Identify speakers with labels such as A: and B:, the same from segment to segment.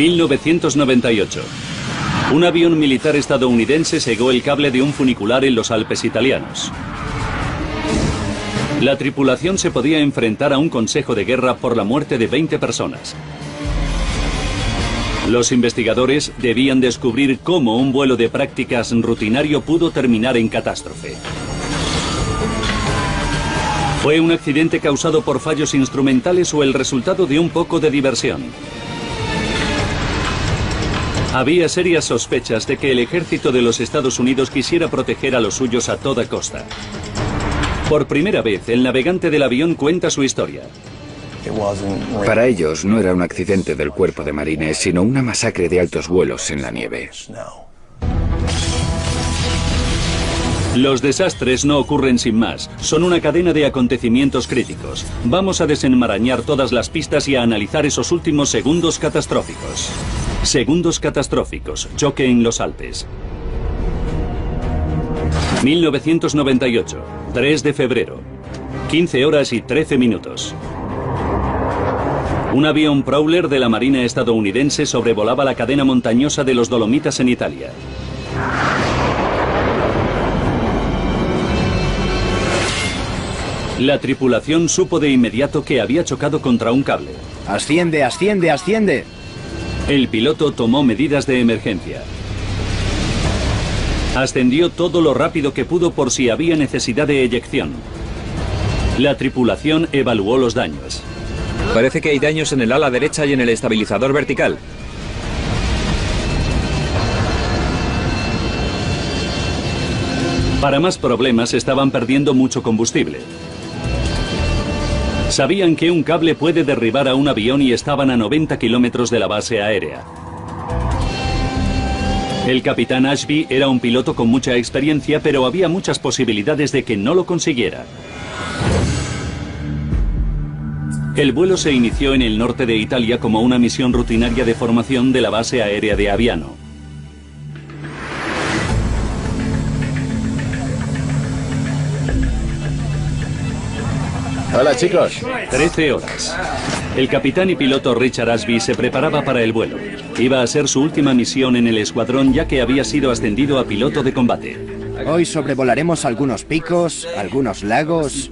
A: 1998. Un avión militar estadounidense segó el cable de un funicular en los Alpes italianos. La tripulación se podía enfrentar a un consejo de guerra por la muerte de 20 personas. Los investigadores debían descubrir cómo un vuelo de prácticas rutinario pudo terminar en catástrofe. ¿Fue un accidente causado por fallos instrumentales o el resultado de un poco de diversión? Había serias sospechas de que el ejército de los Estados Unidos quisiera proteger a los suyos a toda costa. Por primera vez, el navegante del avión cuenta su historia.
B: Para ellos no era un accidente del cuerpo de marines, sino una masacre de altos vuelos en la nieve.
A: Los desastres no ocurren sin más, son una cadena de acontecimientos críticos. Vamos a desenmarañar todas las pistas y a analizar esos últimos segundos catastróficos. Segundos catastróficos, choque en los Alpes. 1998, 3 de febrero, 15 horas y 13 minutos. Un avión Prowler de la Marina estadounidense sobrevolaba la cadena montañosa de los Dolomitas en Italia. La tripulación supo de inmediato que había chocado contra un cable.
C: ¡Asciende, asciende, asciende!
A: El piloto tomó medidas de emergencia. Ascendió todo lo rápido que pudo por si había necesidad de eyección. La tripulación evaluó los daños.
D: Parece que hay daños en el ala derecha y en el estabilizador vertical.
A: Para más problemas, estaban perdiendo mucho combustible. Sabían que un cable puede derribar a un avión y estaban a 90 kilómetros de la base aérea. El capitán Ashby era un piloto con mucha experiencia, pero había muchas posibilidades de que no lo consiguiera. El vuelo se inició en el norte de Italia como una misión rutinaria de formación de la base aérea de Aviano.
E: Hola, chicos.
A: 13 horas. El capitán y piloto Richard Ashby se preparaba para el vuelo. Iba a ser su última misión en el escuadrón, ya que había sido ascendido a piloto de combate.
C: Hoy sobrevolaremos algunos picos, algunos lagos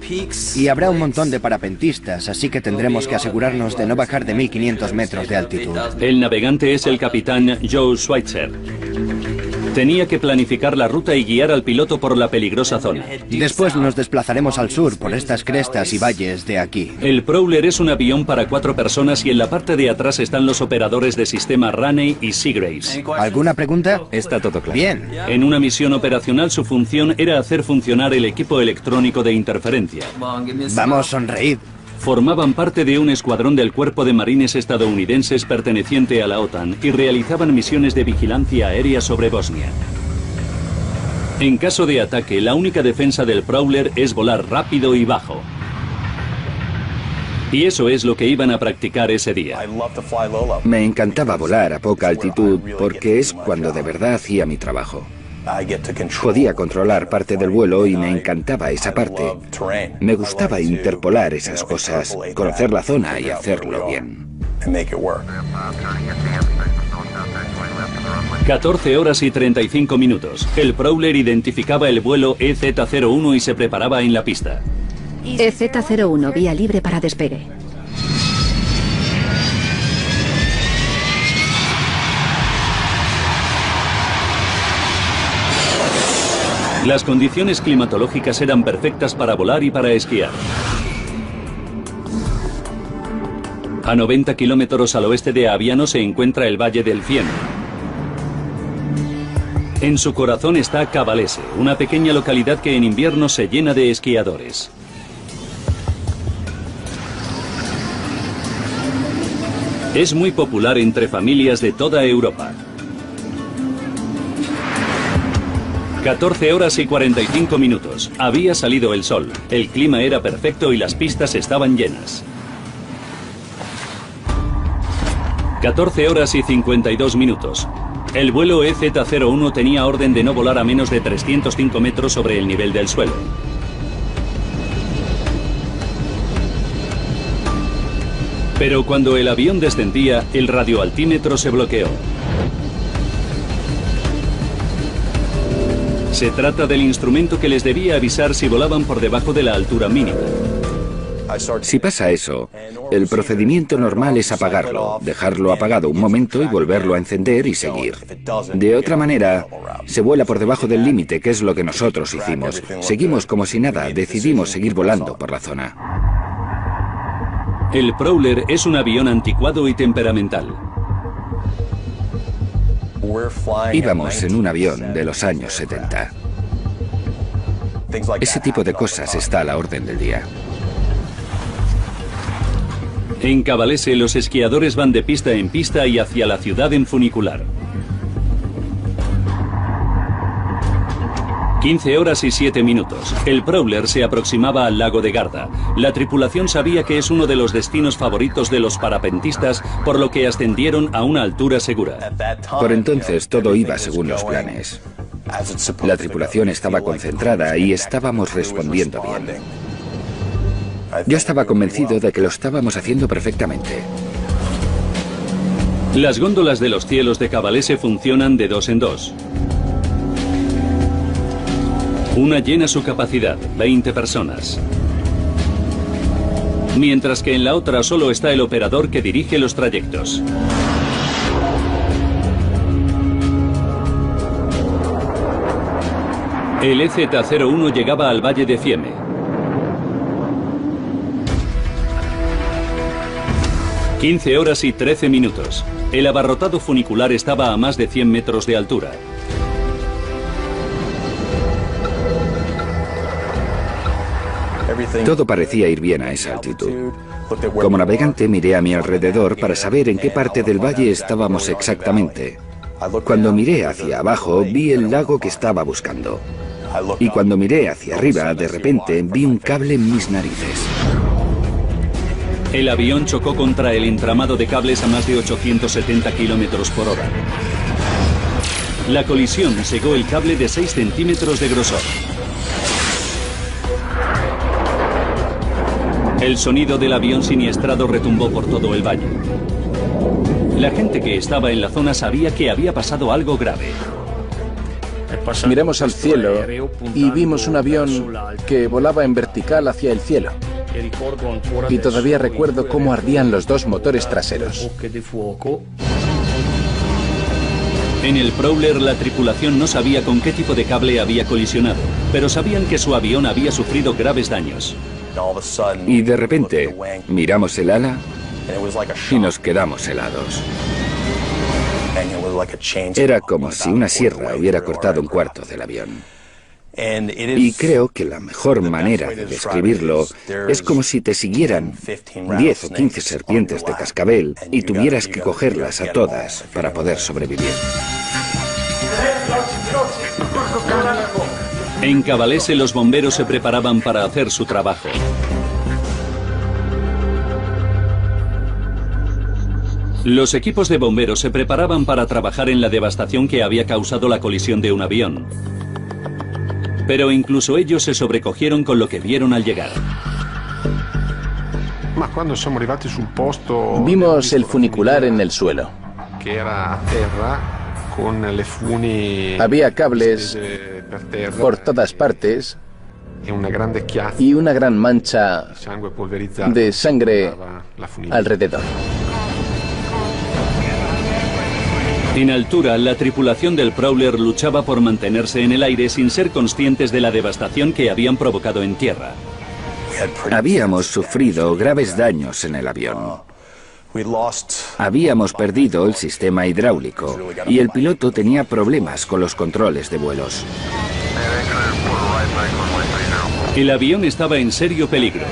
C: y habrá un montón de parapentistas, así que tendremos que asegurarnos de no bajar de 1500 metros de altitud.
A: El navegante es el capitán Joe Schweitzer. Tenía que planificar la ruta y guiar al piloto por la peligrosa zona.
C: Después nos desplazaremos al sur por estas crestas y valles de aquí.
A: El Prowler es un avión para 4 personas y en la parte de atrás están los operadores de sistema Raney y Seagraves.
C: ¿Alguna pregunta?
D: Está todo claro.
C: Bien.
A: En una misión operacional su función era hacer funcionar el equipo electrónico de interferencia.
C: Vamos, sonreíd.
A: Formaban parte de un escuadrón del Cuerpo de Marines estadounidenses perteneciente a la OTAN y realizaban misiones de vigilancia aérea sobre Bosnia. En caso de ataque, la única defensa del Prowler es volar rápido y bajo. Y eso es lo que iban a practicar ese día.
B: Me encantaba volar a poca altitud porque es cuando de verdad hacía mi trabajo. Podía controlar parte del vuelo y me encantaba esa parte. Me gustaba interpolar esas cosas, conocer la zona y hacerlo bien.
A: 14 horas y 35 minutos. El Prowler identificaba el vuelo EZ-01 y se preparaba en la pista.
F: EZ-01, vía libre para despegue.
A: Las condiciones climatológicas eran perfectas para volar y para esquiar. A 90 kilómetros al oeste de Aviano se encuentra el Valle del Fieno. En su corazón está Cavalese, una pequeña localidad que en invierno se llena de esquiadores. Es muy popular entre familias de toda Europa. 14 horas y 45 minutos. Había salido el sol. El clima era perfecto y las pistas estaban llenas. 14 horas y 52 minutos. El vuelo EZ-01 tenía orden de no volar a menos de 305 metros sobre el nivel del suelo. Pero cuando el avión descendía, el radioaltímetro se bloqueó. Se trata del instrumento que les debía avisar si volaban por debajo de la altura mínima.
B: Si pasa eso, el procedimiento normal es apagarlo, dejarlo apagado un momento y volverlo a encender y seguir. De otra manera, se vuela por debajo del límite, que es lo que nosotros hicimos. Seguimos como si nada, decidimos seguir volando por la zona.
A: El Prowler es un avión anticuado y temperamental.
B: Íbamos en un avión de los años 70. Ese tipo de cosas está a la orden del día.
A: En Cavalese, los esquiadores van de pista en pista y hacia la ciudad en funicular. 15 horas y 7 minutos. El Prowler se aproximaba al lago de Garda. La tripulación sabía que es uno de los destinos favoritos de los parapentistas, por lo que ascendieron a una altura segura.
B: Por entonces todo iba según los planes. La tripulación estaba concentrada y estábamos respondiendo bien. Yo estaba convencido de que lo estábamos haciendo perfectamente.
A: Las góndolas de los cielos de Cavalese funcionan de 2 en 2. Una llena su capacidad, 20 personas. Mientras que en la otra solo está el operador que dirige los trayectos. El EZ-01 llegaba al Valle de Fiemme. 15 horas y 13 minutos. El abarrotado funicular estaba a más de 100 metros de altura.
B: Todo parecía ir bien a esa altitud. Como navegante miré a mi alrededor para saber en qué parte del valle estábamos exactamente. Cuando miré hacia abajo vi el lago que estaba buscando. Y cuando miré hacia arriba, de repente vi un cable en mis narices.
A: El avión chocó contra el entramado de cables a más de 870 kilómetros por hora. La colisión cegó el cable de 6 centímetros de grosor. El sonido del avión siniestrado retumbó por todo el valle. La gente que estaba en la zona sabía que había pasado algo grave.
E: Miramos al cielo y vimos un avión que volaba en vertical hacia el cielo. Y todavía recuerdo cómo ardían los 2 motores traseros.
A: En el Prowler la tripulación no sabía con qué tipo de cable había colisionado, pero sabían que su avión había sufrido graves daños.
B: Y de repente miramos el ala y nos quedamos helados. Era como si una sierra hubiera cortado un cuarto del avión. Y creo que la mejor manera de describirlo es como si te siguieran 10 o 15 serpientes de cascabel y tuvieras que cogerlas a todas para poder sobrevivir.
A: En Cavalese los bomberos se preparaban para hacer su trabajo. Los equipos de bomberos se preparaban para trabajar en la devastación que había causado la colisión de un avión. Pero incluso ellos se sobrecogieron con lo que vieron al llegar.
E: Vimos el funicular en el suelo. Había cables por todas partes y una gran mancha de sangre alrededor.
A: En altura, la tripulación del Prowler luchaba por mantenerse en el aire sin ser conscientes de la devastación que habían provocado en tierra.
B: Habíamos sufrido graves daños en el avión. Habíamos perdido el sistema hidráulico y el piloto tenía problemas con los controles de vuelos.
A: El avión estaba en serio peligro.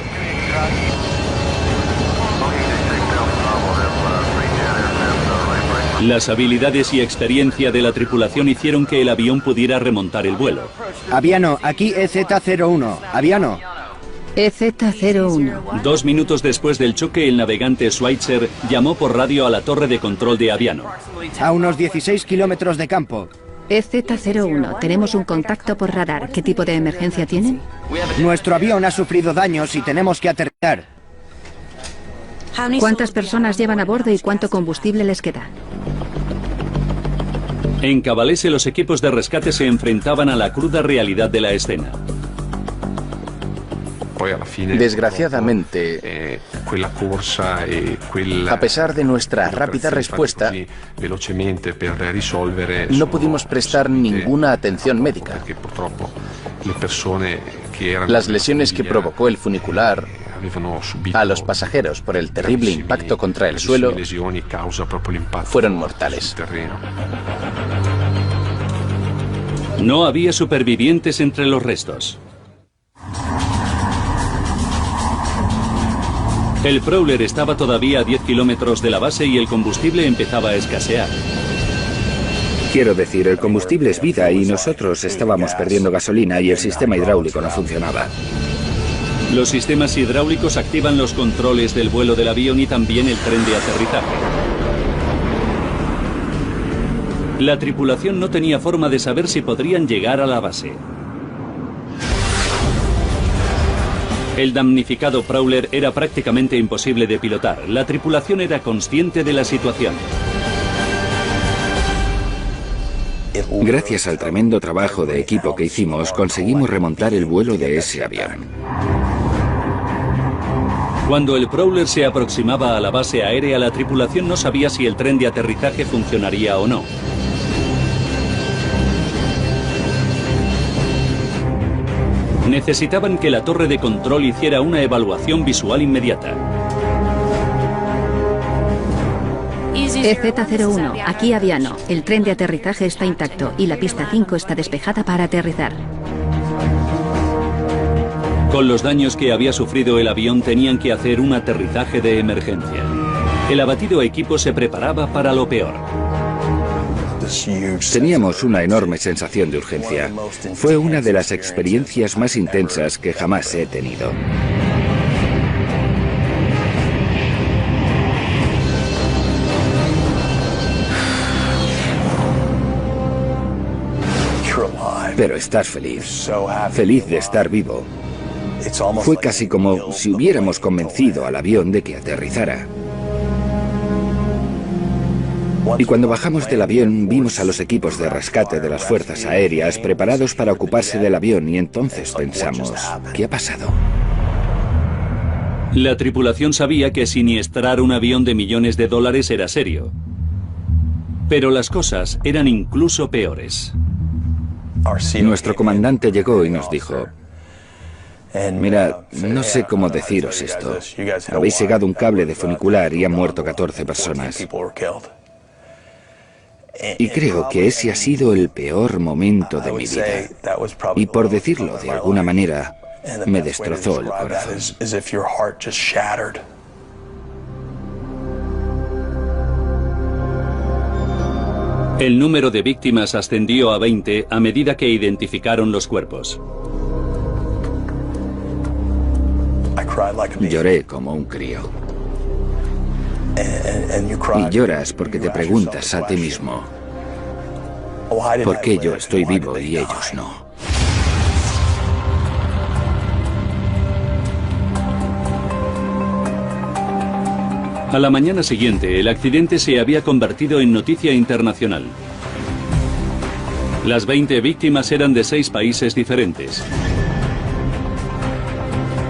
A: Las habilidades y experiencia de la tripulación hicieron que el avión pudiera remontar el vuelo.
C: Aviano, aquí EZ-01. Aviano.
F: EZ-01.
A: 2 minutos después del choque, el navegante Schweitzer llamó por radio a la torre de control de Aviano.
C: A unos 16 kilómetros de campo.
F: EZ-01. Tenemos un contacto por radar. ¿Qué tipo de emergencia tienen?
C: Nuestro avión ha sufrido daños y tenemos que aterrizar.
F: ¿Cuántas personas llevan a bordo y cuánto combustible les queda?
A: En Cavalese los equipos de rescate se enfrentaban a la cruda realidad de la escena.
E: Desgraciadamente, a pesar de nuestra rápida respuesta, no pudimos prestar ninguna atención médica. Las lesiones que provocó el funicular a los pasajeros por el terrible impacto contra el suelo fueron mortales.
A: No había supervivientes entre los restos. El Prowler estaba todavía a 10 kilómetros de la base y el combustible empezaba a escasear.
B: Quiero decir, el combustible es vida y nosotros estábamos perdiendo gasolina y el sistema hidráulico no funcionaba.
A: Los sistemas hidráulicos activan los controles del vuelo del avión y también el tren de aterrizaje. La tripulación no tenía forma de saber si podrían llegar a la base. El damnificado Prowler era prácticamente imposible de pilotar. La tripulación era consciente de la situación.
B: Gracias al tremendo trabajo de equipo que hicimos, conseguimos remontar el vuelo de ese avión.
A: Cuando el Prowler se aproximaba a la base aérea, la tripulación no sabía si el tren de aterrizaje funcionaría o no. Necesitaban que la torre de control hiciera una evaluación visual inmediata.
F: EZ-01, aquí Aviano. El tren de aterrizaje está intacto y la pista 5 está despejada para aterrizar.
A: Con los daños que había sufrido el avión tenían que hacer un aterrizaje de emergencia. El abatido equipo se preparaba para lo peor.
B: Teníamos una enorme sensación de urgencia. Fue una de las experiencias más intensas que jamás he tenido. Pero estás feliz. Feliz de estar vivo. Fue casi como si hubiéramos convencido al avión de que aterrizara. Y cuando bajamos del avión vimos a los equipos de rescate de las fuerzas aéreas preparados para ocuparse del avión y entonces pensamos, ¿qué ha pasado?
A: La tripulación sabía que siniestrar un avión de millones de dólares era serio. Pero las cosas eran incluso peores.
B: Nuestro comandante llegó y nos dijo, mira, no sé cómo deciros esto. Habéis segado un cable de funicular y han muerto 14 personas. Y creo que ese ha sido el peor momento de mi vida. Y por decirlo de alguna manera, me destrozó el corazón.
A: El número de víctimas ascendió a 20 a medida que identificaron los cuerpos.
B: Lloré como un crío. Y lloras porque te preguntas a ti mismo, ¿por qué yo estoy vivo y ellos no?
A: A la mañana siguiente, el accidente se había convertido en noticia internacional. Las 20 víctimas eran de 6 países diferentes.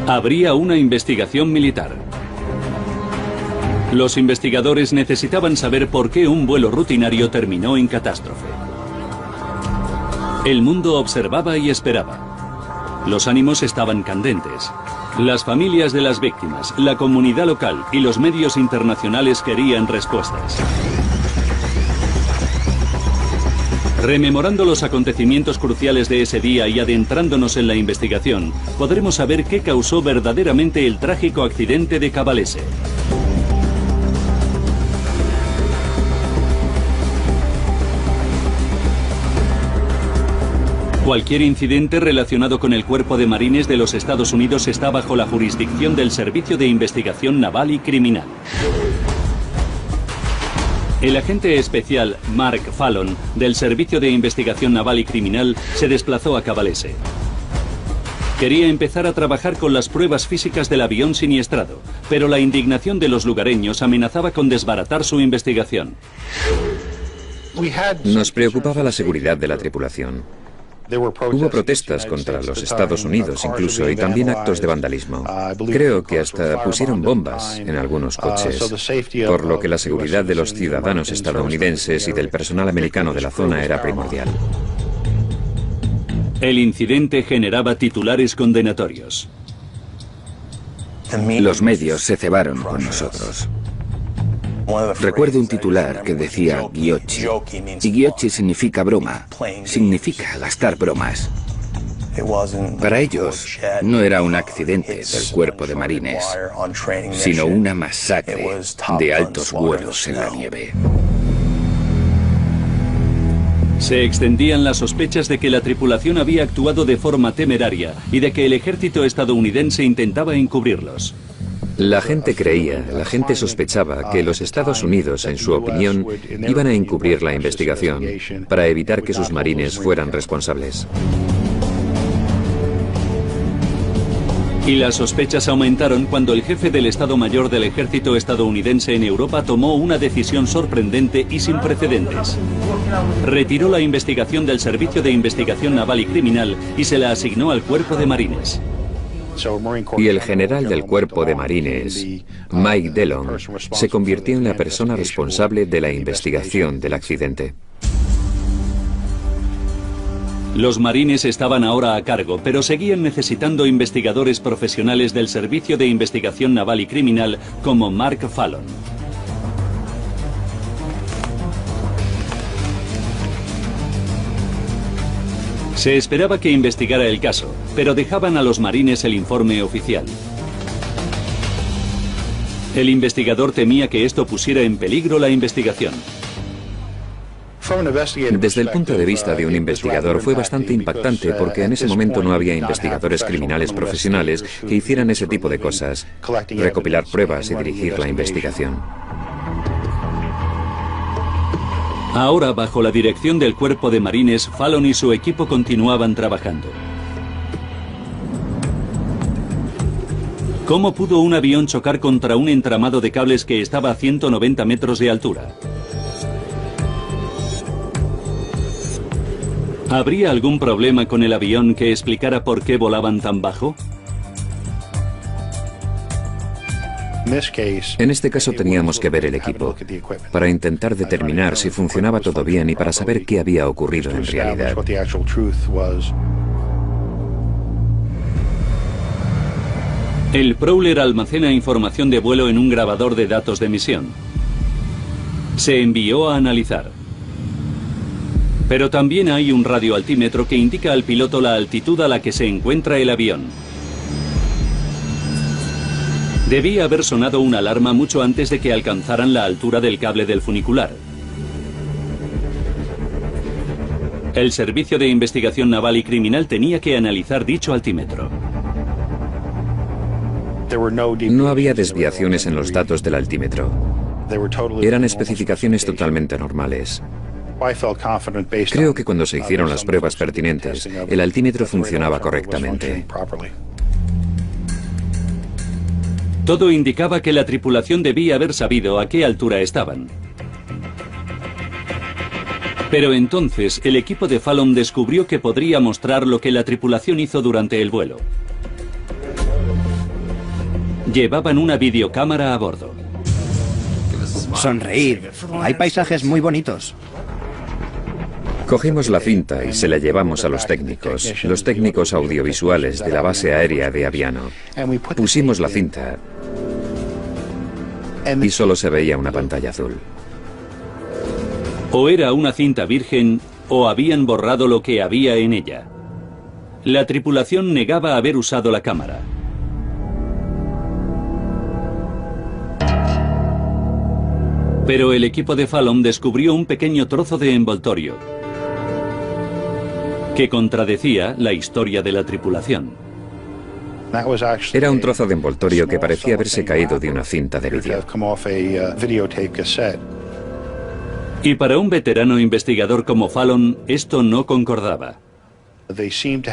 A: Habría una investigación militar. Los investigadores necesitaban saber por qué un vuelo rutinario terminó en catástrofe. El mundo observaba y esperaba. Los ánimos estaban candentes. Las familias de las víctimas, la comunidad local y los medios internacionales querían respuestas. Rememorando los acontecimientos cruciales de ese día y adentrándonos en la investigación, podremos saber qué causó verdaderamente el trágico accidente de Cavalese. Cualquier incidente relacionado con el Cuerpo de Marines de los Estados Unidos está bajo la jurisdicción del Servicio de Investigación Naval y Criminal. El agente especial Mark Fallon, del Servicio de Investigación Naval y Criminal, se desplazó a Cavalese. Quería empezar a trabajar con las pruebas físicas del avión siniestrado, pero la indignación de los lugareños amenazaba con desbaratar su investigación.
D: Nos preocupaba la seguridad de la tripulación. Hubo protestas contra los Estados Unidos incluso y también actos de vandalismo. Creo que hasta pusieron bombas en algunos coches, por lo que la seguridad de los ciudadanos estadounidenses y del personal americano de la zona era primordial.
A: El incidente generaba titulares condenatorios.
B: Los medios se cebaron con nosotros. Recuerdo un titular que decía Ghiocchi, y Ghiocchi significa broma, significa gastar bromas. Para ellos no era un accidente del cuerpo de marines, sino una masacre de altos vuelos en la nieve.
A: Se extendían las sospechas de que la tripulación había actuado de forma temeraria y de que el ejército estadounidense intentaba encubrirlos.
D: La gente creía, la gente sospechaba que los Estados Unidos, en su opinión, iban a encubrir la investigación para evitar que sus marines fueran responsables.
A: Y las sospechas aumentaron cuando el jefe del Estado Mayor del ejército estadounidense en Europa tomó una decisión sorprendente y sin precedentes. Retiró la investigación del Servicio de Investigación Naval y Criminal y se la asignó al Cuerpo de Marines.
D: Y el general del Cuerpo de Marines, Mike Dillon, se convirtió en la persona responsable de la investigación del accidente.
A: Los marines estaban ahora a cargo, pero seguían necesitando investigadores profesionales del Servicio de Investigación Naval y Criminal como Mark Fallon. Se esperaba que investigara el caso, pero dejaban a los marines el informe oficial. El investigador temía que esto pusiera en peligro la investigación.
D: Desde el punto de vista de un investigador fue bastante impactante porque en ese momento no había investigadores criminales profesionales que hicieran ese tipo de cosas, recopilar pruebas y dirigir la investigación.
A: Ahora, bajo la dirección del Cuerpo de Marines, Fallon y su equipo continuaban trabajando. ¿Cómo pudo un avión chocar contra un entramado de cables que estaba a 190 metros de altura? ¿Habría algún problema con el avión que explicara por qué volaban tan bajo?
D: En este caso teníamos que ver el equipo, para intentar determinar si funcionaba todo bien y para saber qué había ocurrido en realidad.
A: El Prowler almacena información de vuelo en un grabador de datos de misión. Se envió a analizar. Pero también hay un radioaltímetro que indica al piloto la altitud a la que se encuentra el avión. Debía haber sonado una alarma mucho antes de que alcanzaran la altura del cable del funicular. El Servicio de Investigación Naval y Criminal tenía que analizar dicho altímetro.
D: No había desviaciones en los datos del altímetro. Eran especificaciones totalmente normales. Creo que cuando se hicieron las pruebas pertinentes, el altímetro funcionaba correctamente.
A: Todo indicaba que la tripulación debía haber sabido a qué altura estaban. Pero entonces el equipo de Fallon descubrió que podría mostrar lo que la tripulación hizo durante el vuelo. Llevaban una videocámara a bordo.
C: Sonreír. Hay paisajes muy bonitos.
D: Cogimos la cinta y se la llevamos a los técnicos audiovisuales de la base aérea de Aviano. Pusimos la cinta y solo se veía una pantalla azul.
A: O era una cinta virgen o habían borrado lo que había en ella. La tripulación negaba haber usado la cámara. Pero el equipo de Fallon descubrió un pequeño trozo de envoltorio que contradecía la historia de la tripulación.
D: Era un trozo de envoltorio que parecía haberse caído de una cinta de vídeo.
A: Y para un veterano investigador como Fallon, esto no concordaba.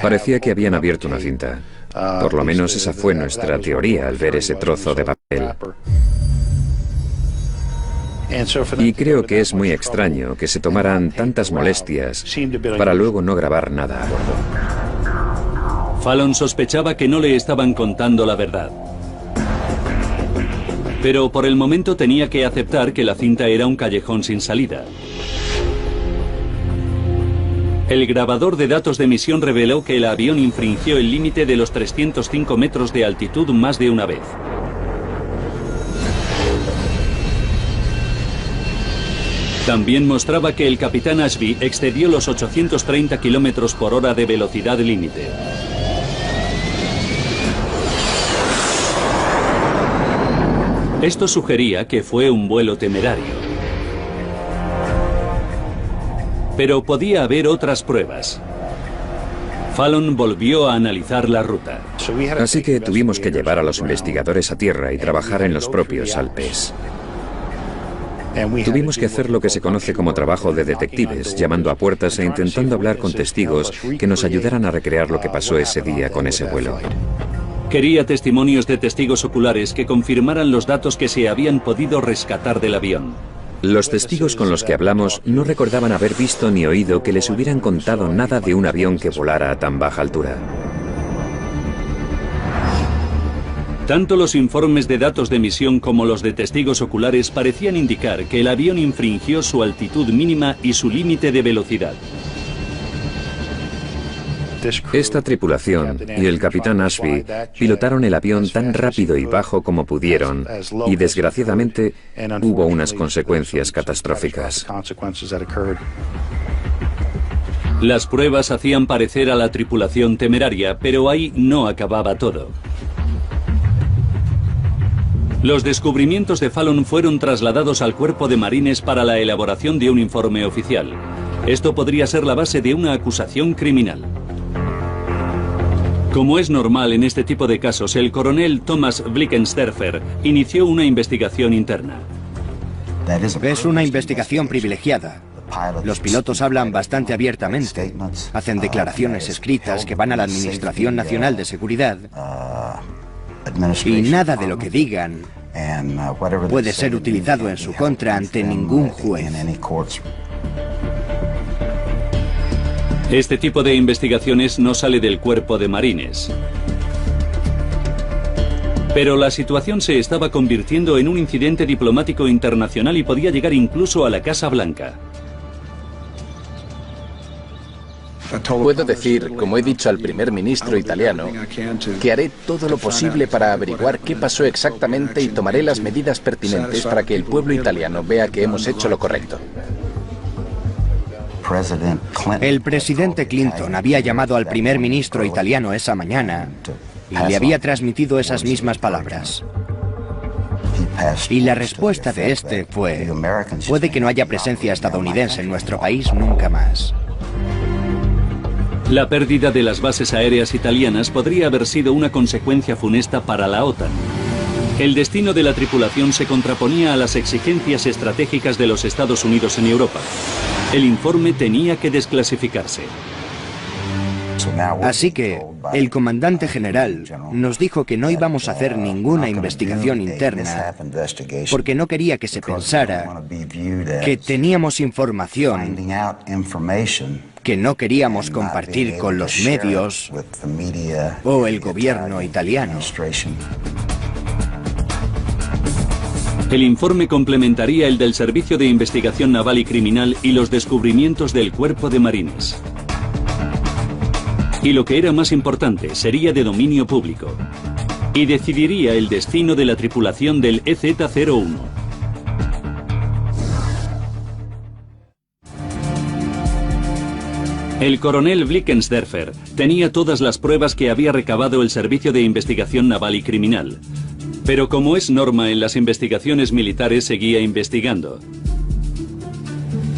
D: Parecía que habían abierto una cinta. Por lo menos esa fue nuestra teoría al ver ese trozo de papel. Y creo que es muy extraño que se tomaran tantas molestias para luego no grabar nada.
A: Fallon sospechaba que no le estaban contando la verdad. Pero por el momento tenía que aceptar que la cinta era un callejón sin salida. El grabador de datos de misión reveló que el avión infringió el límite de los 305 metros de altitud más de una vez. También mostraba que el capitán Ashby excedió los 830 km por hora de velocidad límite. Esto sugería que fue un vuelo temerario. Pero podía haber otras pruebas. Fallon volvió a analizar la ruta.
D: Así que tuvimos que llevar a los investigadores a tierra y trabajar en los propios Alpes. Tuvimos que hacer lo que se conoce como trabajo de detectives, llamando a puertas e intentando hablar con testigos que nos ayudaran a recrear lo que pasó ese día con ese vuelo.
A: Quería testimonios de testigos oculares que confirmaran los datos que se habían podido rescatar del avión.
D: Los testigos con los que hablamos no recordaban haber visto ni oído que les hubieran contado nada de un avión que volara a tan baja altura.
A: Tanto los informes de datos de misión como los de testigos oculares parecían indicar que el avión infringió su altitud mínima y su límite de velocidad.
D: Esta tripulación y el capitán Ashby pilotaron el avión tan rápido y bajo como pudieron y desgraciadamente hubo unas consecuencias catastróficas.
A: Las pruebas hacían parecer a la tripulación temeraria, pero ahí no acababa todo. Los descubrimientos de Fallon fueron trasladados al Cuerpo de Marines para la elaboración de un informe oficial. Esto podría ser la base de una acusación criminal. Como es normal en este tipo de casos, el coronel Thomas Blickensderfer inició una investigación interna.
C: Es una investigación privilegiada. Los pilotos hablan bastante abiertamente, hacen declaraciones escritas que van a la Administración Nacional de Seguridad y nada de lo que digan puede ser utilizado en su contra ante ningún juez.
A: Este tipo de investigaciones no sale del Cuerpo de Marines. Pero la situación se estaba convirtiendo en un incidente diplomático internacional y podía llegar incluso a la Casa Blanca.
E: Puedo decir, como he dicho al primer ministro italiano, que haré todo lo posible para averiguar qué pasó exactamente y tomaré las medidas pertinentes para que el pueblo italiano vea que hemos hecho lo correcto.
C: El presidente Clinton había llamado al primer ministro italiano esa mañana y le había transmitido esas mismas palabras. Y la respuesta de este fue: puede que no haya presencia estadounidense en nuestro país nunca más.
A: La pérdida de las bases aéreas italianas podría haber sido una consecuencia funesta para la OTAN. El destino de la tripulación se contraponía a las exigencias estratégicas de los Estados Unidos en Europa. El informe tenía que desclasificarse.
C: Así que el comandante general nos dijo que no íbamos a hacer ninguna investigación interna porque no quería que se pensara que teníamos información que no queríamos compartir con los medios o el gobierno italiano.
A: El informe complementaría el del Servicio de Investigación Naval y Criminal y los descubrimientos del Cuerpo de Marines. Y lo que era más importante, sería de dominio público. Y decidiría el destino de la tripulación del EZ-01. El coronel Blickensderfer tenía todas las pruebas que había recabado el Servicio de Investigación Naval y Criminal. Pero como es norma en las investigaciones militares, seguía investigando.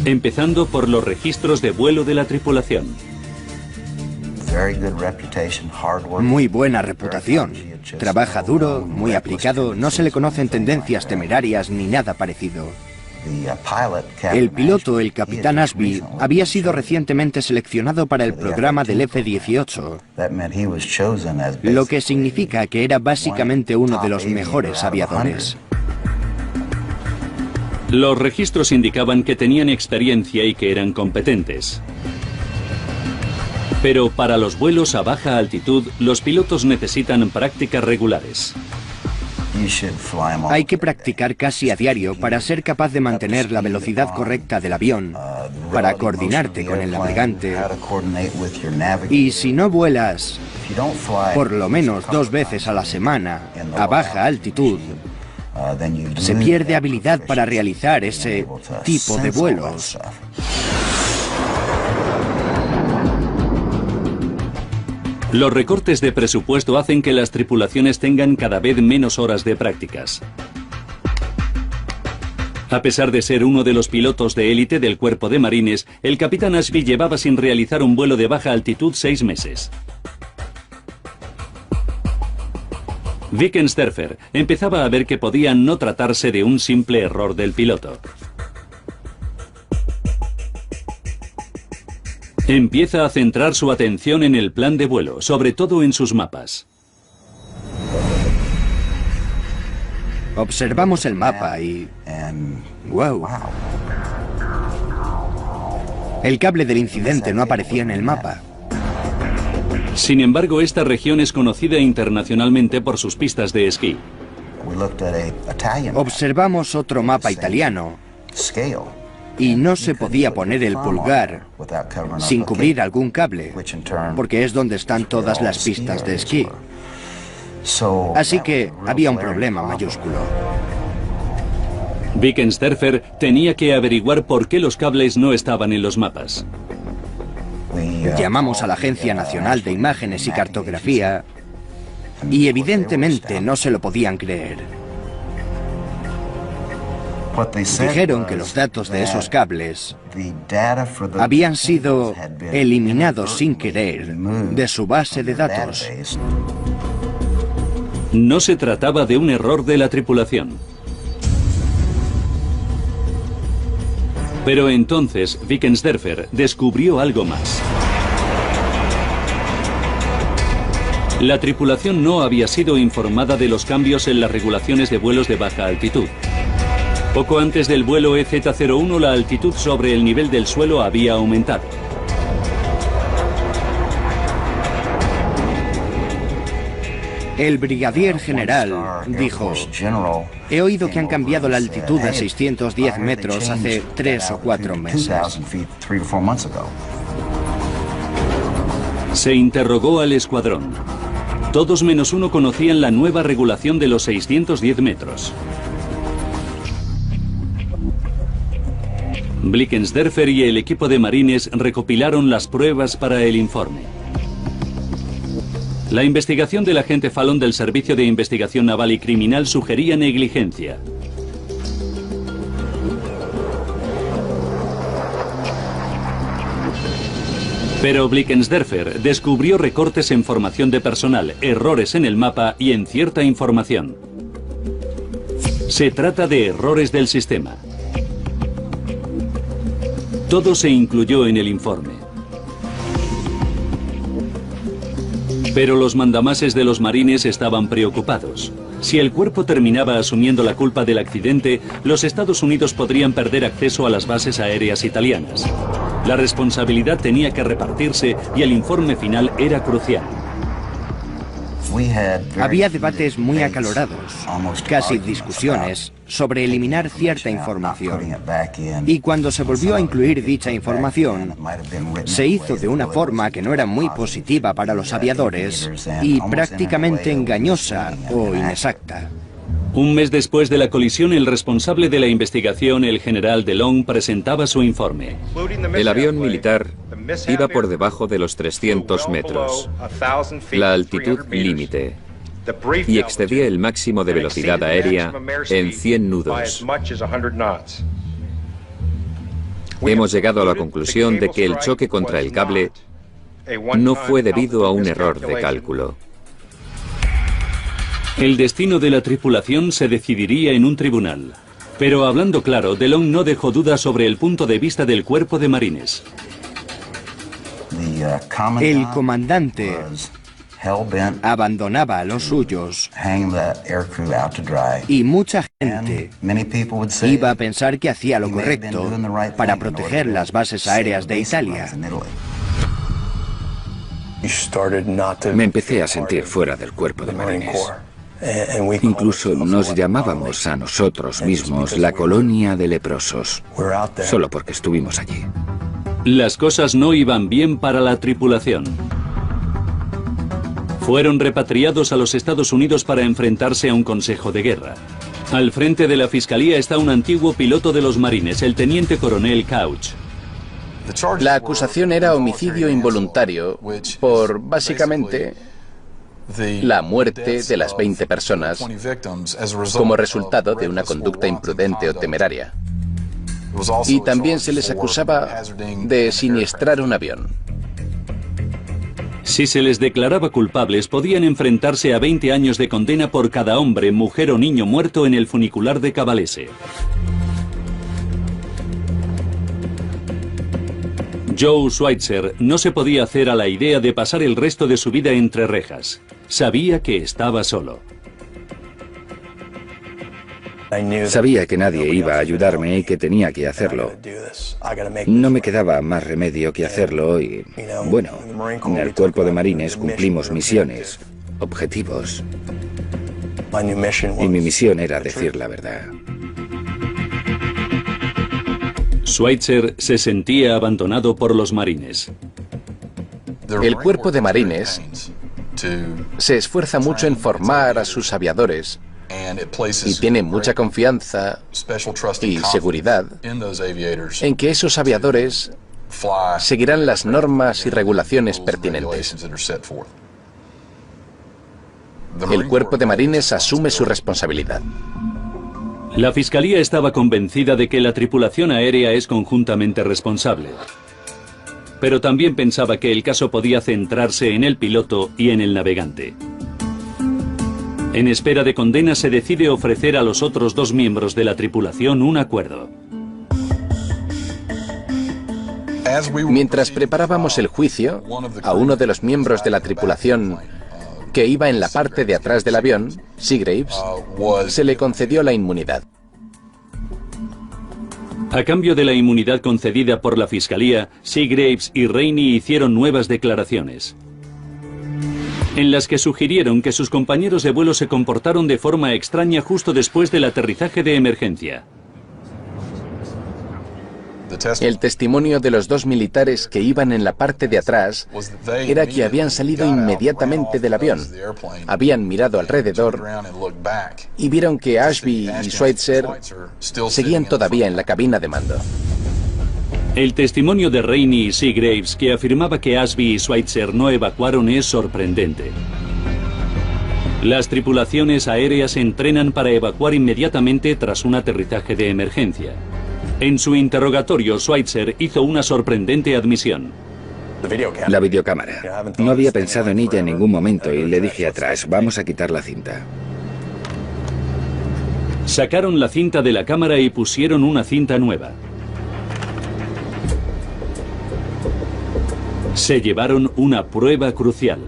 A: Empezando por los registros de vuelo de la tripulación.
C: Muy buena reputación. Trabaja duro, muy aplicado, no se le conocen tendencias temerarias ni nada parecido. El piloto, el capitán Ashby, había sido recientemente seleccionado para el programa del F-18, lo que significa que era básicamente uno de los mejores aviadores.
A: Los registros indicaban que tenían experiencia y que eran competentes. Pero para los vuelos a baja altitud, los pilotos necesitan prácticas regulares.
C: Hay que practicar casi a diario para ser capaz de mantener la velocidad correcta del avión, para coordinarte con el navegante. Y si no vuelas por lo menos 2 veces a la semana a baja altitud, se pierde habilidad para realizar ese tipo de vuelos.
A: Los recortes de presupuesto hacen que las tripulaciones tengan cada vez menos horas de prácticas. A pesar de ser uno de los pilotos de élite del cuerpo de marines, el capitán Ashby llevaba sin realizar un vuelo de baja altitud 6 meses. Wickensderfer empezaba a ver que podía no tratarse de un simple error del piloto. Empieza a centrar su atención en el plan de vuelo, sobre todo en sus mapas.
C: Observamos el mapa y... ¡wow! El cable del incidente no aparecía en el mapa.
A: Sin embargo, esta región es conocida internacionalmente por sus pistas de esquí.
C: Observamos otro mapa italiano y no se podía poner el pulgar sin cubrir algún cable, porque es donde están todas las pistas de esquí. Así que había un problema mayúsculo.
A: Wickensderfer tenía que averiguar por qué los cables no estaban en los mapas.
C: Llamamos a la Agencia Nacional de Imágenes y Cartografía y evidentemente no se lo podían creer. Dijeron que los datos de esos cables habían sido eliminados sin querer de su base de datos.
A: No se trataba de un error de la tripulación. Pero entonces Wickensderfer descubrió algo más. La tripulación no había sido informada de los cambios en las regulaciones de vuelos de baja altitud. Poco antes del vuelo EZ-01, la altitud sobre el nivel del suelo había aumentado.
C: El brigadier general dijo: he oído que han cambiado la altitud a 610 metros hace 3 o 4 meses.
A: Se interrogó al escuadrón. Todos menos uno conocían la nueva regulación de los 610 metros. Wickensderfer y el equipo de marines recopilaron las pruebas para el informe. La investigación del agente Fallon del Servicio de Investigación Naval y Criminal sugería negligencia. Pero Wickensderfer descubrió recortes en formación de personal, errores en el mapa y en cierta información. Se trata de errores del sistema. Todo se incluyó en el informe. Pero los mandamases de los marines estaban preocupados. Si el cuerpo terminaba asumiendo la culpa del accidente, los Estados Unidos podrían perder acceso a las bases aéreas italianas. La responsabilidad tenía que repartirse y el informe final era crucial.
C: Había debates muy acalorados, casi discusiones, sobre eliminar cierta información. Y cuando se volvió a incluir dicha información, se hizo de una forma que no era muy positiva para los aviadores y prácticamente engañosa o inexacta.
A: Un mes después de la colisión, el responsable de la investigación, el general DeLong, presentaba su informe.
D: El avión militar iba por debajo de los 300 metros, la altitud límite, y excedía el máximo de velocidad aérea en 100 nudos. Hemos llegado a la conclusión de que el choque contra el cable no fue debido a un error de cálculo.
A: El destino de la tripulación se decidiría en un tribunal. Pero hablando claro, DeLong no dejó dudas sobre el punto de vista del cuerpo de marines.
C: El comandante abandonaba a los suyos y mucha gente iba a pensar que hacía lo correcto para proteger las bases aéreas de Italia.
B: Me empecé a sentir fuera del cuerpo de marines. Incluso nos llamábamos a nosotros mismos la colonia de leprosos, solo porque estuvimos allí.
A: Las cosas no iban bien para la tripulación. Fueron repatriados a los Estados Unidos para enfrentarse a un consejo de guerra. Al frente de la fiscalía está un antiguo piloto de los marines, el teniente coronel Couch.
E: La acusación era homicidio involuntario por, básicamente, la muerte de las 20 personas como resultado de una conducta imprudente o temeraria. Y también se les acusaba de siniestrar un avión.
A: Si se les declaraba culpables, podían enfrentarse a 20 años de condena por cada hombre, mujer o niño muerto en el funicular de Cavalese. Joe Schweitzer no se podía hacer a la idea de pasar el resto de su vida entre rejas. Sabía que estaba solo.
B: Sabía que nadie iba a ayudarme y que tenía que hacerlo. No me quedaba más remedio que hacerlo y, bueno, en el cuerpo de marines cumplimos misiones, objetivos. Y mi misión era decir la verdad.
A: Schweitzer se sentía abandonado por los marines.
E: El cuerpo de marines se esfuerza mucho en formar a sus aviadores y tiene mucha confianza y seguridad en que esos aviadores seguirán las normas y regulaciones pertinentes. El cuerpo de marines asume su responsabilidad.
A: La fiscalía estaba convencida de que la tripulación aérea es conjuntamente responsable. Pero también pensaba que el caso podía centrarse en el piloto y en el navegante. En espera de condena se decide ofrecer a los otros dos miembros de la tripulación un acuerdo.
E: Mientras preparábamos el juicio, a uno de los miembros de la tripulación que iba en la parte de atrás del avión, Seagraves, se le concedió la inmunidad.
A: A cambio de la inmunidad concedida por la fiscalía, Seagraves y Rainey hicieron nuevas declaraciones, en las que sugirieron que sus compañeros de vuelo se comportaron de forma extraña justo después del aterrizaje de emergencia.
E: El testimonio de los dos militares que iban en la parte de atrás era que habían salido inmediatamente del avión, habían mirado alrededor y vieron que Ashby y Schweitzer seguían todavía en la cabina de mando.
A: El testimonio de Rainey y Seagraves, que afirmaba que Ashby y Schweitzer no evacuaron, es sorprendente. Las tripulaciones aéreas se entrenan para evacuar inmediatamente tras un aterrizaje de emergencia. En su interrogatorio, Schweitzer hizo una sorprendente admisión.
B: La videocámara. No había pensado en ella en ningún momento y le dije atrás, vamos a quitar la cinta.
A: Sacaron la cinta de la cámara y pusieron una cinta nueva. Se llevaron una prueba crucial.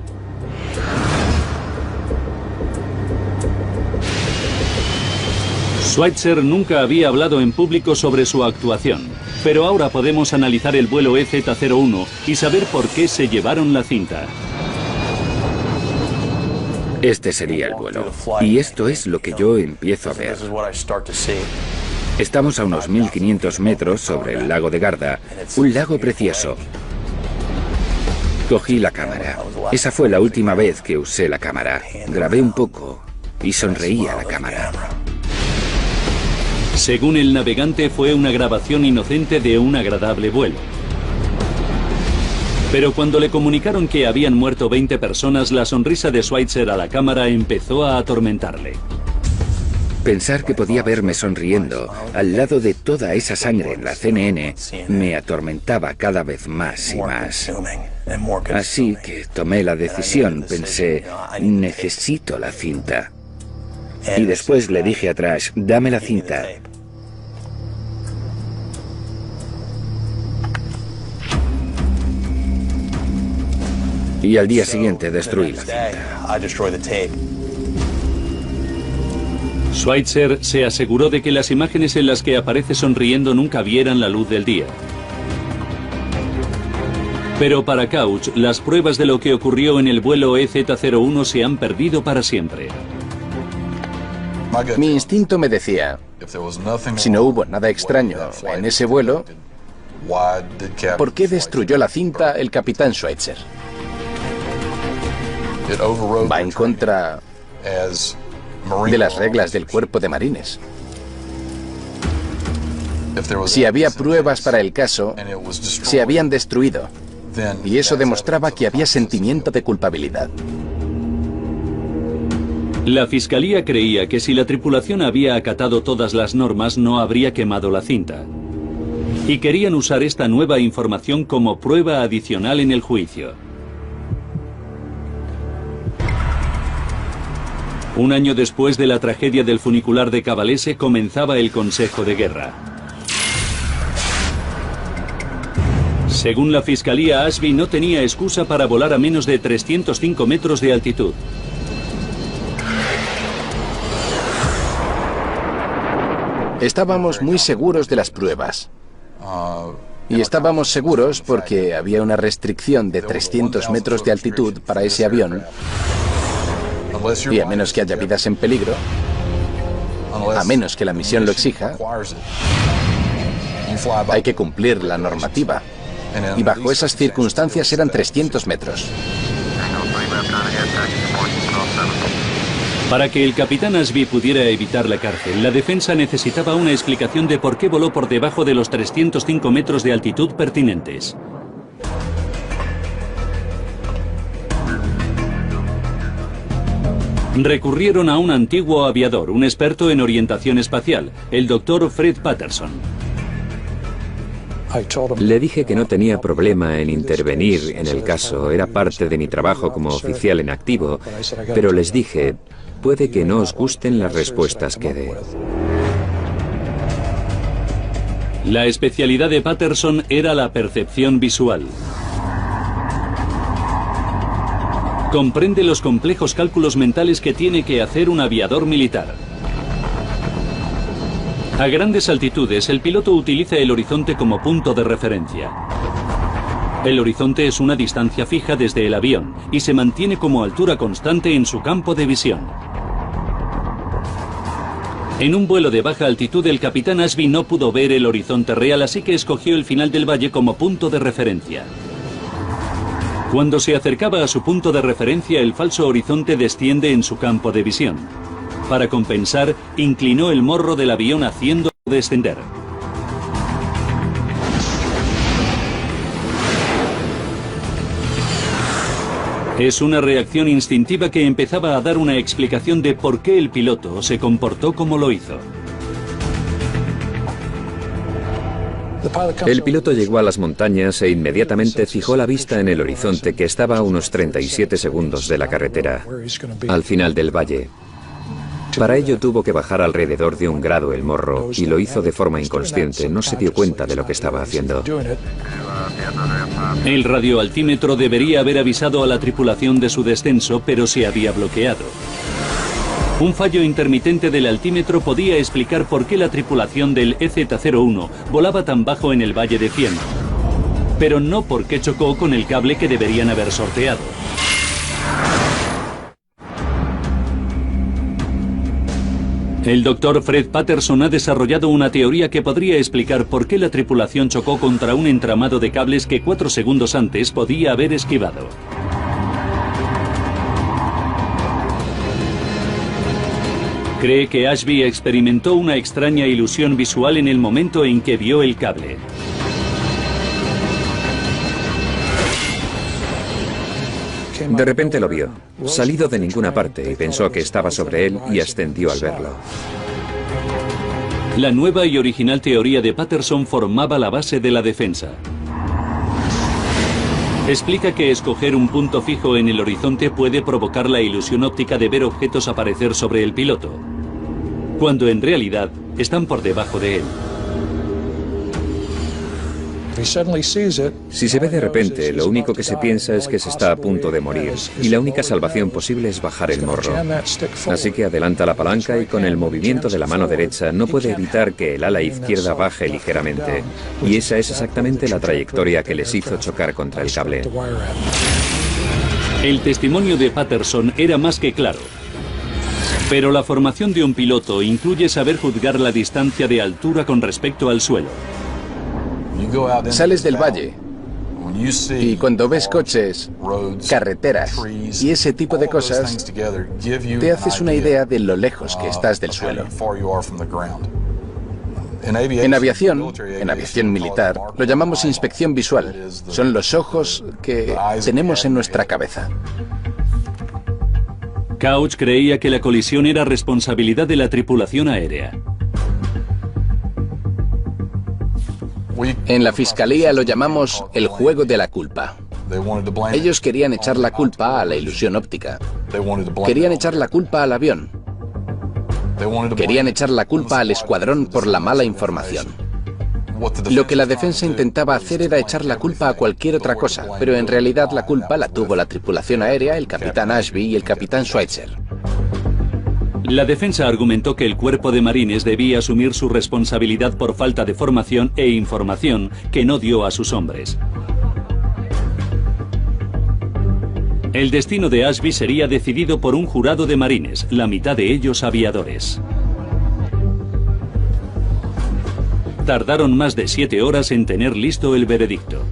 A: Schweitzer nunca había hablado en público sobre su actuación, pero ahora podemos analizar el vuelo EZ-01 y saber por qué se llevaron la cinta.
B: Este sería el vuelo. Y esto es lo que yo empiezo a ver. Estamos a unos 1500 metros sobre el lago de Garda, un lago precioso. Cogí la cámara. Esa fue la última vez que usé la cámara. Grabé un poco y sonreí a la cámara.
A: Según el navegante, fue una grabación inocente de un agradable vuelo. Pero cuando le comunicaron que habían muerto 20 personas, la sonrisa de Schweitzer a la cámara empezó a atormentarle.
B: Pensar que podía verme sonriendo al lado de toda esa sangre en la CNN me atormentaba cada vez más y más. Así que tomé la decisión, pensé, necesito la cinta. Y después le dije a Trash, dame la cinta. Y al día siguiente destruí la cinta.
A: Schweitzer se aseguró de que las imágenes en las que aparece sonriendo nunca vieran la luz del día. Pero para Couch, las pruebas de lo que ocurrió en el vuelo EZ-01 se han perdido para siempre.
E: Mi instinto me decía, si no hubo nada extraño en ese vuelo, ¿por qué destruyó la cinta el capitán Schweitzer? Va en contra de las reglas del cuerpo de marines. Si había pruebas para el caso, se habían destruido. Y eso demostraba que había sentimiento de culpabilidad.
A: La fiscalía creía que si la tripulación había acatado todas las normas no habría quemado la cinta. Y querían usar esta nueva información como prueba adicional en el juicio. Un año después de la tragedia del funicular de Cavalese comenzaba el Consejo de Guerra. Según la fiscalía, Ashby no tenía excusa para volar a menos de 305 metros de altitud.
E: Estábamos muy seguros de las pruebas. Y estábamos seguros porque había una restricción de 300 metros de altitud para ese avión. Y a menos que haya vidas en peligro, a menos que la misión lo exija, hay que cumplir la normativa. Y bajo esas circunstancias eran 300 metros.
A: Para que el capitán Ashby pudiera evitar la cárcel, la defensa necesitaba una explicación de por qué voló por debajo de los 305 metros de altitud pertinentes. Recurrieron a un antiguo aviador, un experto en orientación espacial, el Dr. Fred Patterson.
D: Le dije que no tenía problema en intervenir en el caso, era parte de mi trabajo como oficial en activo, pero les dije, puede que no os gusten las respuestas que dé.
A: La especialidad de Patterson era la percepción visual. Comprende los complejos cálculos mentales que tiene que hacer un aviador militar. A grandes altitudes, el piloto utiliza el horizonte como punto de referencia. El horizonte es una distancia fija desde el avión y se mantiene como altura constante en su campo de visión. En un vuelo de baja altitud, el capitán Ashby no pudo ver el horizonte real, así que escogió el final del valle como punto de referencia. Cuando se acercaba a su punto de referencia, el falso horizonte desciende en su campo de visión. Para compensar, inclinó el morro del avión haciéndolo descender. Es una reacción instintiva que empezaba a dar una explicación de por qué el piloto se comportó como lo hizo.
D: El piloto llegó a las montañas e inmediatamente fijó la vista en el horizonte, que estaba a unos 37 segundos de la carretera, al final del valle. Para ello tuvo que bajar alrededor de 1 grado el morro y lo hizo de forma inconsciente, no se dio cuenta de lo que estaba haciendo.
A: El radioaltímetro debería haber avisado a la tripulación de su descenso, pero se había bloqueado. Un fallo intermitente del altímetro podía explicar por qué la tripulación del EZ-01 volaba tan bajo en el Valle de Fiemme, pero no por qué chocó con el cable que deberían haber sorteado. El Dr. Fred Patterson ha desarrollado una teoría que podría explicar por qué la tripulación chocó contra un entramado de cables que 4 segundos antes podía haber esquivado. Cree que Ashby experimentó una extraña ilusión visual en el momento en que vio el cable.
D: De repente lo vio, salido de ninguna parte, y pensó que estaba sobre él y ascendió al verlo.
A: La nueva y original teoría de Patterson formaba la base de la defensa. Explica que escoger un punto fijo en el horizonte puede provocar la ilusión óptica de ver objetos aparecer sobre el piloto, cuando en realidad están por debajo de él.
D: Si se ve de repente, lo único que se piensa es que se está a punto de morir y la única salvación posible es bajar el morro. Así que adelanta la palanca y con el movimiento de la mano derecha no puede evitar que el ala izquierda baje ligeramente. Y esa es exactamente la trayectoria que les hizo chocar contra el cable.
A: El testimonio de Patterson era más que claro. Pero la formación de un piloto incluye saber juzgar la distancia de altura con respecto al suelo.
E: Sales del valle y cuando ves coches, carreteras y ese tipo de cosas, te haces una idea de lo lejos que estás del suelo. En aviación militar, lo llamamos inspección visual. Son los ojos que tenemos en nuestra cabeza.
A: Couch creía que la colisión era responsabilidad de la tripulación aérea.
E: En la fiscalía lo llamamos el juego de la culpa. Ellos querían echar la culpa a la ilusión óptica. Querían echar la culpa al avión. Querían echar la culpa al escuadrón por la mala información. Lo que la defensa intentaba hacer era echar la culpa a cualquier otra cosa, pero en realidad la culpa la tuvo la tripulación aérea, el capitán Ashby y el capitán Schweitzer.
A: La defensa argumentó que el cuerpo de marines debía asumir su responsabilidad por falta de formación e información que no dio a sus hombres. El destino de Ashby sería decidido por un jurado de marines, la mitad de ellos aviadores. Tardaron más de 7 horas en tener listo el veredicto.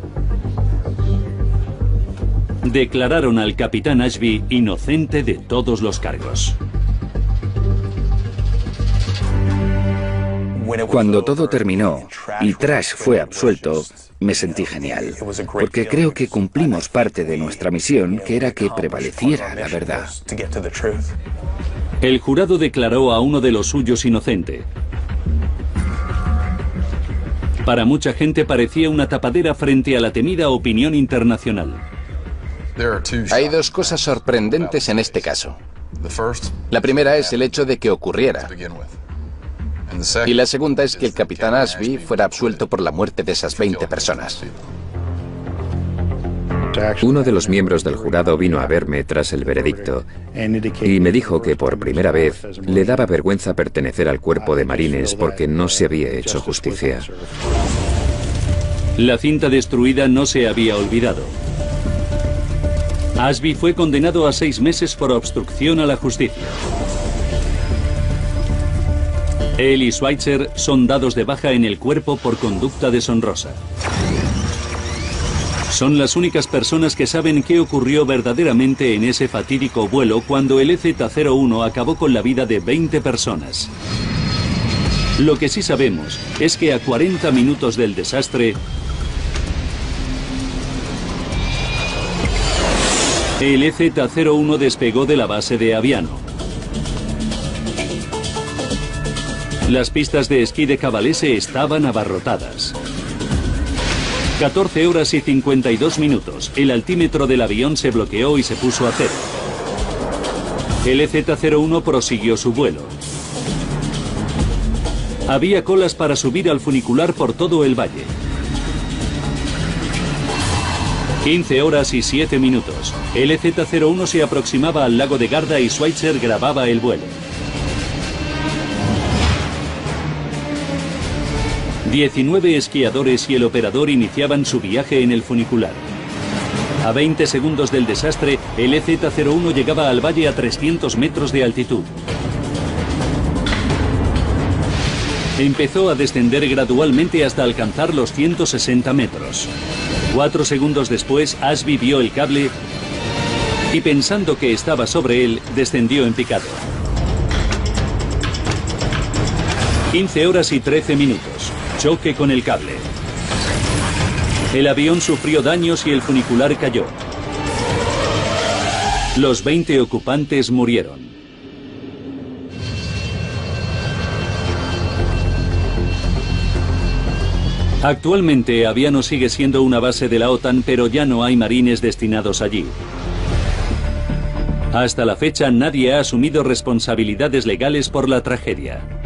A: Declararon al capitán Ashby inocente de todos los cargos.
B: Cuando todo terminó y Trash fue absuelto, me sentí genial, porque creo que cumplimos parte de nuestra misión, que era que prevaleciera la verdad.
A: El jurado declaró a uno de los suyos inocente. Para mucha gente parecía una tapadera frente a la temida opinión internacional.
E: Hay dos cosas sorprendentes en este caso. La primera es el hecho de que ocurriera. Y la segunda es que el capitán Ashby fuera absuelto por la muerte de esas 20 personas.
D: Uno de los miembros del jurado vino a verme tras el veredicto y me dijo que por primera vez le daba vergüenza pertenecer al cuerpo de marines porque no se había hecho justicia.
A: La cinta destruida no se había olvidado. Ashby fue condenado a 6 meses por obstrucción a la justicia. Él y Schweitzer son dados de baja en el cuerpo por conducta deshonrosa. Son las únicas personas que saben qué ocurrió verdaderamente en ese fatídico vuelo cuando el EZ-01 acabó con la vida de 20 personas. Lo que sí sabemos es que a 40 minutos del desastre, el EZ-01 despegó de la base de Aviano. Las pistas de esquí de Cavalese estaban abarrotadas. 14 horas y 52 minutos. El altímetro del avión se bloqueó y se puso a cero. El EZ-01 prosiguió su vuelo. Había colas para subir al funicular por todo el valle. 15 horas y 7 minutos. El EZ-01 se aproximaba al lago de Garda y Schweitzer grababa el vuelo. 19 esquiadores y el operador iniciaban su viaje en el funicular. A 20 segundos del desastre, el EZ-01 llegaba al valle a 300 metros de altitud. Empezó a descender gradualmente hasta alcanzar los 160 metros. 4 segundos después, Ashby vio el cable y pensando que estaba sobre él, descendió en picado. 15 horas y 13 minutos. Choque con el cable. El avión sufrió daños y el funicular cayó. Los 20 ocupantes murieron. Actualmente Aviano sigue siendo una base de la OTAN, pero ya no hay marines destinados allí. Hasta la fecha nadie ha asumido responsabilidades legales por la tragedia.